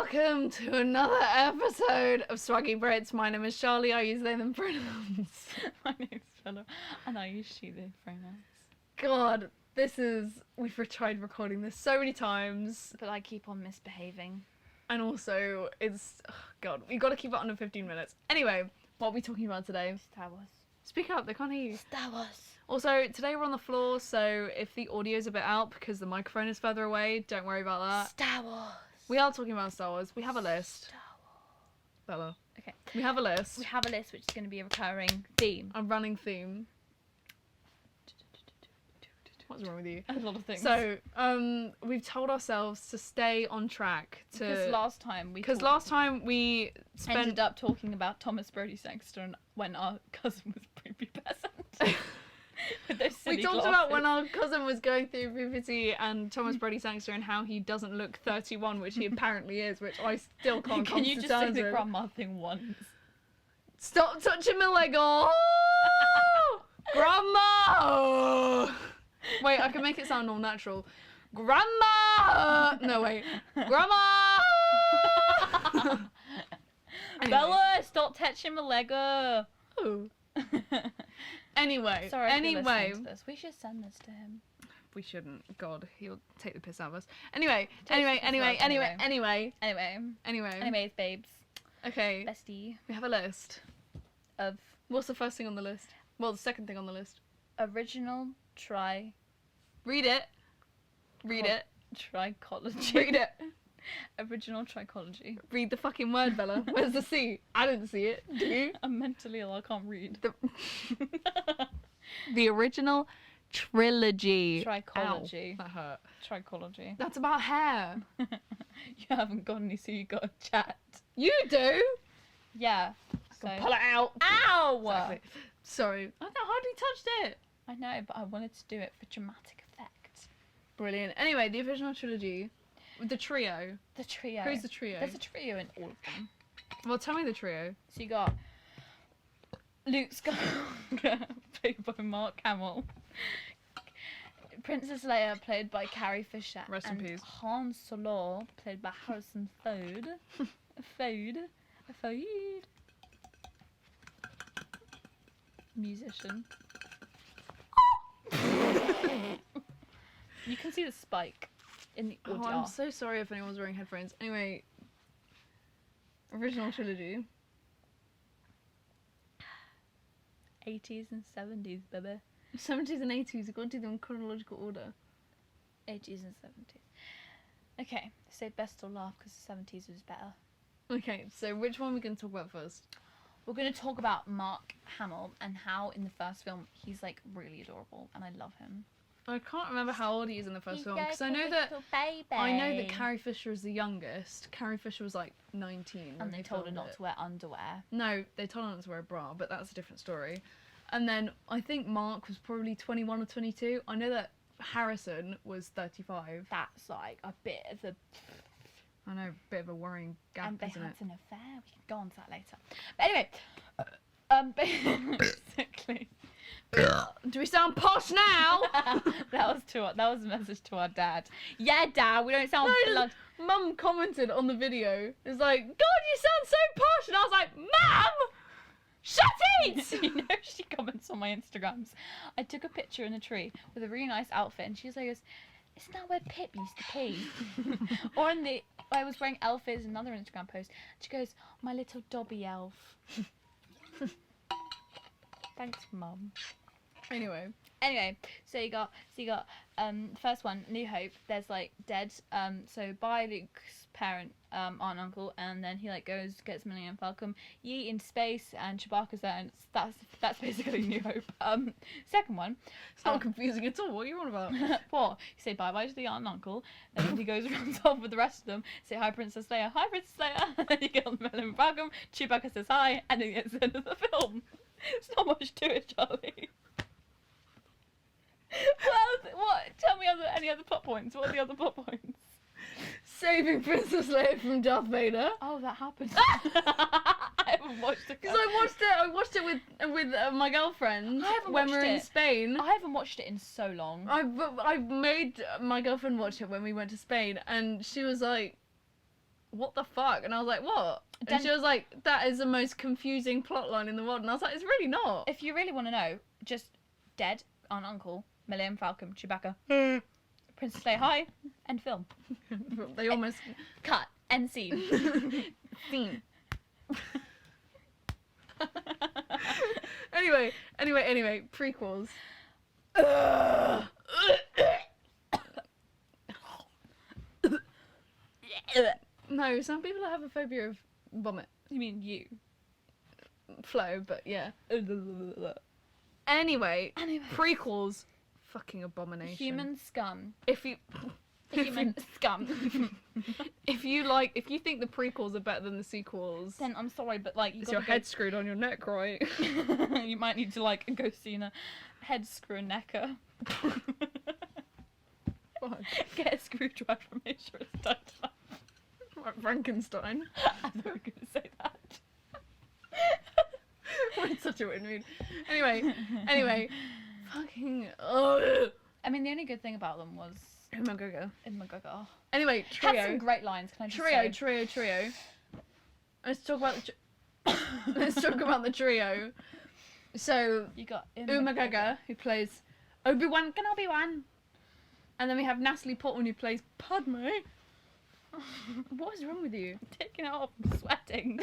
welcome to another episode of Swaggy Brits. My name is Charlie, I use they them pronouns. My name's Philip, and I use she they pronouns. God, we've tried recording this so many times. But I keep on misbehaving. And also, God, we've got to keep it under 15 minutes. Anyway, what are we talking about today? Star Wars. Speak up, they can't hear you. Star Wars. Also, today we're on the floor, so if the audio's a bit out because the microphone is further away, don't worry about that. Star Wars. We are talking about Star Wars. We have a list. Star Wars. Bella. Okay. We have a list. We have a list which is going to be a recurring theme. A running theme. What's wrong with you? A lot of things. So, we've told ourselves to stay on track. Because last time we ended up talking about Thomas Brodie Sangster when our cousin was prepubescent. With those silly we talked glasses. about when our cousin was going through puberty and Thomas Brodie Sangster and how he doesn't look 31, which he apparently is, which I still can't come Can you to just say terms the with. grandma thing once? Stop touching my leg! Oh! Grandma! Wait, I can make it sound all natural. Grandma! No, wait. Grandma! Anyway. Bella, stop touching my leg. Oh. Anyway. Sorry, if you're listening to this. We should send this to him. We shouldn't. God, he'll take the piss out of us. Anyway, Anyways, babes. Okay. Bestie. We have a list. Of What's the first thing on the list? Well, the second thing on the list. original Read it. Read it. trichology. Read it. Original trichology. Read the fucking word, Bella. Where's the C? I didn't see it. Do you? I'm mentally ill, I can't read. The original trilogy. Trichology. Ow, that hurt. Trichology. That's about hair. You haven't got any, so you got a chat. You do. Yeah. So. Pull it out. Ow! Exactly. Sorry. I hardly touched it. I know, but I wanted to do it for dramatic effect. Brilliant. Anyway, the original trilogy. The trio. The trio. Who's the trio? There's a trio in all of them. Well, tell me the trio. So you got Luke Skywalker, played by Mark Hamill. Princess Leia, played by Carrie Fisher. Rest in peace. Han Solo, played by Harrison Ford. Ford. Musician. You can see the spike in the audio. Oh, I'm so sorry if anyone's wearing headphones. Anyway, original trilogy. 80s and 70s, baby. 70s and 80s, you've got to do them in chronological order. 80s and 70s. Okay, say best or laugh because the 70s was better. Okay, so which one are we going to talk about first? We're going to talk about Mark Hamill and how in the first film he's like really adorable and I love him. I can't remember how old he is in the first He's film because I like a know that little baby. I know that Carrie Fisher is the youngest. Carrie Fisher was like 19. And they told her not to wear underwear. No, they told her not to wear a bra, but that's a different story. And then I think Mark was probably 21 or 22. I know that Harrison was 35. That's like a bit of a... I know, a bit of a worrying gap, And they isn't had it? an affair. We can go on to that later. But anyway, basically... Do we sound posh now? that was a message to our dad. Yeah, Dad, we don't sound blood. Mum commented on the video. It's like, God, you sound so posh. And I was like, Mum, shut it! You know, she comments on my Instagrams. I took a picture in a tree with a really nice outfit, and she's like, "Isn't that where Pip used to pee?" Or I was wearing Elf's another Instagram post. She goes, "My little Dobby elf." Thanks, Mum. Anyway, so you got the first one, New Hope. There's like dead, so by Luke's parent, aunt and uncle, and then he like gets Millennium Falcon, Yee in space, and Chewbacca's there, and that's basically New Hope. Second one, it's not confusing at all. What are you on about? what? You say bye to the aunt and uncle, and then he goes around off with the rest of them, say hi Princess Leia, and then you get on the Millennium Falcon, Chewbacca says hi, and then it's the end of the film. It's not much to it, Charlie. What? Tell me any other plot points. What are the other plot points? Saving Princess Leia from Darth Vader. Oh, that happened. I haven't watched it. Because I watched it with my girlfriend when we were in Spain. I haven't watched it in so long. I made my girlfriend watch it when we went to Spain, and she was like, what the fuck? And I was like, what? And Then- she was like, that is the most confusing plotline in the world. And I was like, it's really not. If you really want to know, just dead aunt, uncle, Millennium Falcon, Chewbacca, Princess Leia, hi, end film. They almost... Cut. End scene. Scene. Anyway, prequels. No, some people have a phobia of vomit. You mean you? Flow, but yeah. Anyway, prequels, fucking abomination. Human scum. If you... Human scum. If you think the prequels are better than the sequels, Then I'm sorry, but like you is got your head screwed on your neck, right? You might need to like go see a head screw necker. Fuck. Get a screwdriver and make sure it's tight up. Like Frankenstein. I thought you were gonna say that. We're in such a weird mood. Anyway, fucking. Oh I mean, the only good thing about them was my god. Ewan McGregor. Anyway, Had some trio. great lines. Can I just say? Trio. Let's talk about let's talk about the trio. So You got Ewan McGregor, who plays Obi-Wan Kenobi. And then we have Natalie Portman, who plays Padme. What is wrong with you? Taking it off, I'm sweating.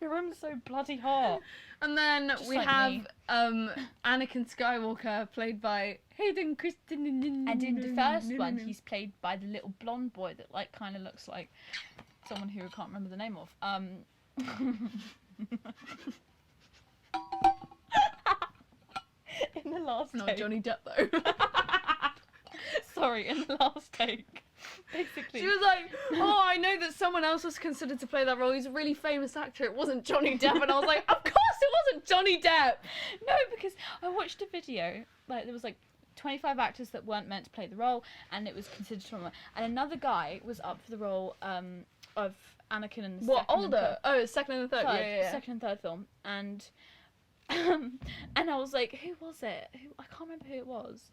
Your room's so bloody hot. And then Just we like have me. Anakin Skywalker, played by Hayden Christensen. And in the first one, he's played by the little blonde boy that like kind of looks like someone who I can't remember the name of. In the last Not take. Johnny Depp though. Sorry, in the last take. Basically. She was like, oh, I know that someone else was considered to play that role. He's a really famous actor. It wasn't Johnny Depp. And I was like, of course it wasn't Johnny Depp. No, because I watched a video, like there was like 25 actors that weren't meant to play the role, and it was considered someone. And another guy was up for the role of Anakin in the What, second and older? Oh, second and the third. third, Yeah. second and third film, and I was like, who was it? I can't remember who it was.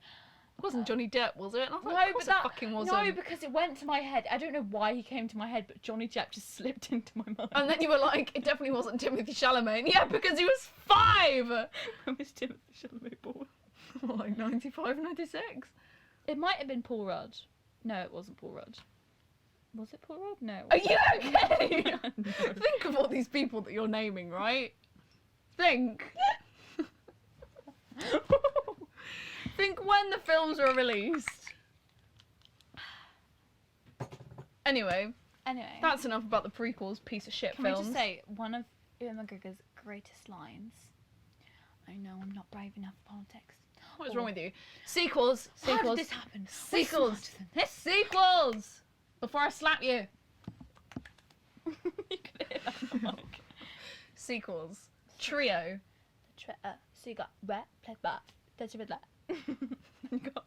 It wasn't Johnny Depp, was it? And I was like, No, of course but that it fucking wasn't. no, because it went to my head. I don't know why he came to my head, but Johnny Depp just slipped into my mind. And then you were like, it definitely wasn't Timothy Chalamet. Yeah, because he was 5. When was Timothy Chalamet born? Like 95, 96. It might have been Paul Rudd. No, it wasn't Paul Rudd. Was it Paul Rudd? No. It Are wasn't. you okay? No. Think of all these people that you're naming, right? Think. Think when the films were released. Anyway, that's enough about the prequels, piece of shit Can films. we just say one of Ewan McGregor's greatest lines? I know I'm not brave enough for politics. What is wrong with you? Sequels. How did this happen? We're Sequels. smarter than this. Sequels. Before I slap you. You could hear that on the mic. Sequels. Trio. So you got Brett, played by Desi Ridler. You got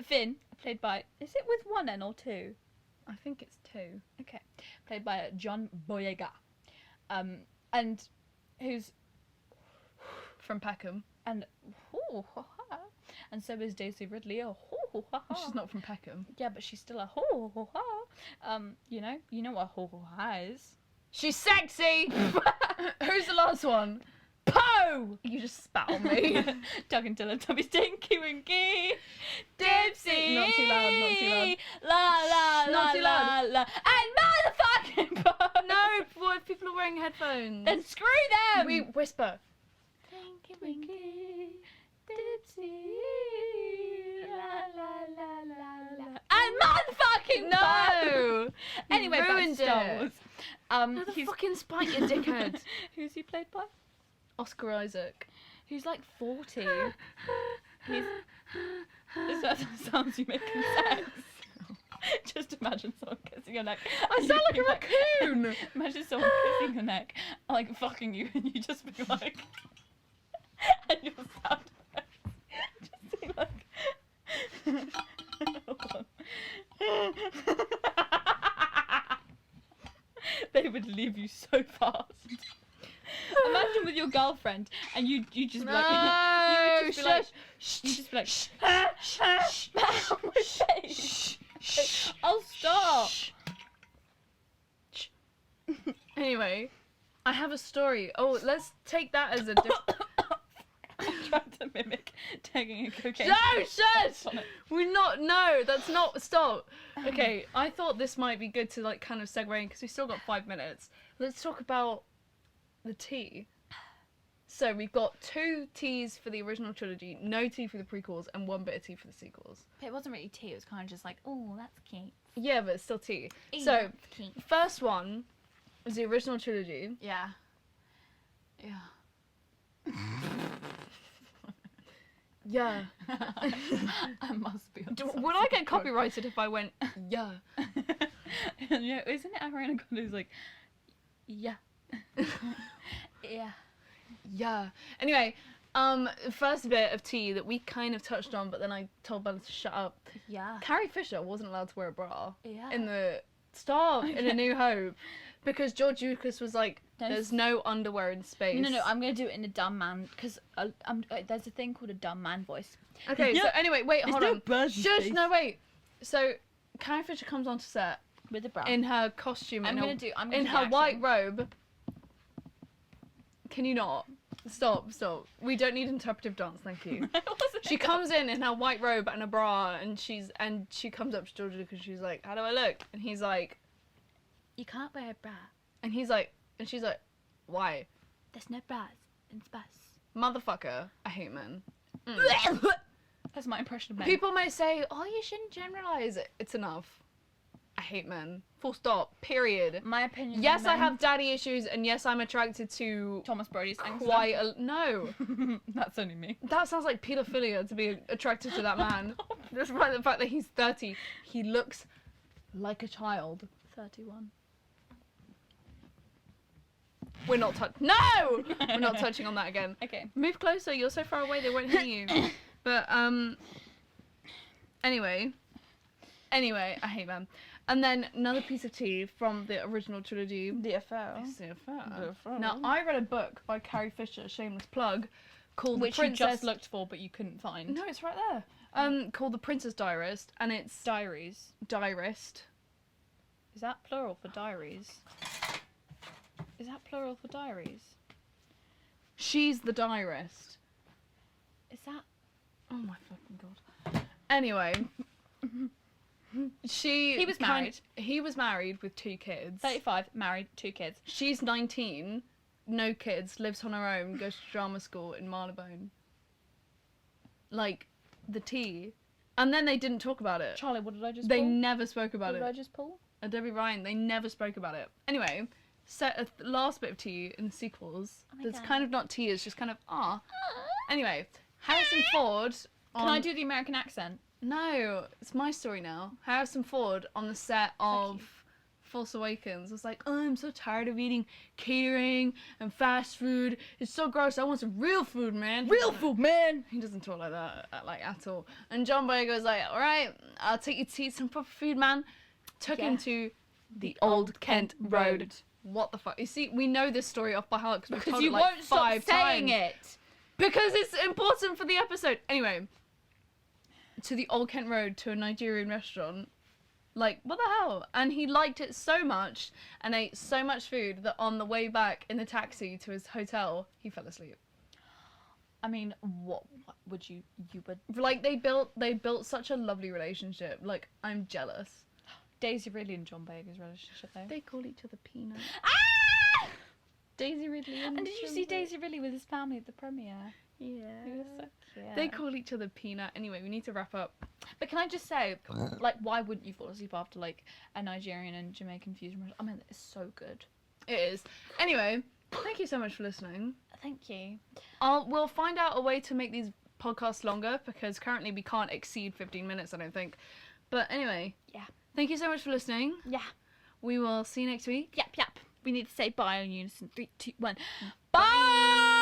Finn, played by. Is it with one N or two? I think it's 2. Okay, played by John Boyega, and who's From Peckham. and so is Daisy Ridley. She's not from Peckham. Yeah, but she's still a you know what is. She's sexy! Who's the last one? Poe! You just spat on me. Duck until a tummy stinky winky. Dipsy. Not too loud, not too loud. La la Not la too la loud. la. And motherfucking Poe. No, boy, people are wearing headphones. Then screw them. We whisper. Tinky winky. Dipsy. La la la la la. And motherfucking Poe. No! Anyway, back to ruined Star it. Wars. No, the fucking spite, you dickhead. Who's he played by? Oscar Isaac. Who's like 40. He's. That sounds you making sense. Just imagine someone kissing your neck. I sound like a raccoon! Imagine someone kissing your neck, like fucking you, and you just be like. And your sound effects. Just say like. Hold on. They would leave you so fast. Imagine with your girlfriend, and you just be like, you would just be like, you just be like, shh, on my face. I'll stop. Anyway, I have a story. Oh, let's take that as a different... I'm trying to mimic taking a cocaine. No, shush! We're not... No, that's not... Stop. Okay, I thought this might be good to, like, kind of segue in, because we still got 5 minutes. Let's talk about the tea. So, we've got 2 teas for the original trilogy, no tea for the prequels, and 1 bit of tea for the sequels. But it wasn't really tea, it was kind of just like, oh, that's cute. Yeah, but it's still tea. Yeah, So, that's cute. first one was the original trilogy. Yeah. Yeah. Yeah. I must be on Would I get copyrighted if I went, yeah? Yeah, isn't it Ariana Grande who's like, yeah. Yeah. Yeah. Anyway, first bit of tea that we kind of touched on, but then I told Bella to shut up. Yeah. Carrie Fisher wasn't allowed to wear a bra Yeah. in the Stop in A New Hope because George Lucas was like, there's no underwear in space. No, I'm gonna do it in a dumb man because there's a thing called a dumb man voice. Okay, so anyway, wait, hold on. Shush, Shush, no, wait. So Carrie Fisher comes onto set with a bra in her costume, I'm gonna do in her white robe. Can you not? Stop. We don't need interpretive dance, thank you. She comes in her white robe and a bra, and she comes up to George Lucas and she's like, how do I look? And he's like, you can't wear a bra. And he's like, and she's like, why? There's no bras in space. Motherfucker, I hate men. That's my impression of men. People may say, oh, you shouldn't generalize it. It's enough. I hate men. Full stop. Period. My opinion. Yes, I have daddy issues, and yes, I'm attracted to Thomas Brody's quite a... No. That's only me. That sounds like paedophilia to be attracted to that man. Despite the fact that he's 30. He looks like a child. 31. We're not No! We're not touching on that again. Okay. Move closer. You're so far away they won't hear you. But, Anyway, I hate men. And then another piece of tea from the original trilogy. The affair. Now, I read a book by Carrie Fisher, shameless plug, called Which The Princess... you just looked for, but you couldn't find. No, it's right there. Called The Princess Diarist, and it's... Diaries. Diarist. Is that plural for diaries? Is that plural for diaries? She's the diarist. Is that... Oh my fucking god. Anyway... He was married. He was married with 2 kids. 35, married, 2 kids. She's 19, no kids, lives on her own, goes to drama school in Marylebone. Like, the tea. And then they didn't talk about it. Charlie, what did I just They pull? never spoke about What it. did I just pull? Debbie Ryan, they never spoke about it. Anyway, last bit of tea in the sequels. Oh my That's God. kind of not tea, it's just kind of, Anyway, Harrison Ford... Can I do the American accent? No, it's my story now. Harrison Ford on the set of Force Awakens was like, oh, I'm so tired of eating catering and fast food. It's so gross. I want some real food, man. Real food, man! He doesn't talk like that, at all. And John Boyega was like, all right, I'll take you to eat some proper food, man. Took him to the Old Kent Road. What the fuck? You see, we know this story off by heart because we've told it like 5 times. Saying it. Because it's important for the episode. Anyway. To the Old Kent Road to a Nigerian restaurant. Like, what the hell? And he liked it so much and ate so much food that on the way back in the taxi to his hotel, he fell asleep. I mean, what would you would... Like, they built such a lovely relationship. Like, I'm jealous. Daisy Ridley and John Boyega's relationship, though. They call each other Peanut. Ah! Daisy Ridley And did you see Daisy Ridley with his family at the premiere? Yeah. He was so cute. They call each other Peanut. Anyway, we need to wrap up. But can I just say, like, why wouldn't you fall asleep after, like, a Nigerian and Jamaican fusion restaurant? I mean, it's so good. It is. Anyway, thank you so much for listening. Thank you. We'll find out a way to make these podcasts longer because currently we can't exceed 15 minutes, I don't think. But anyway. Yeah. Thank you so much for listening. Yeah. We will see you next week. Yep. We need to say bye in unison. 3, 2, 1. Bye!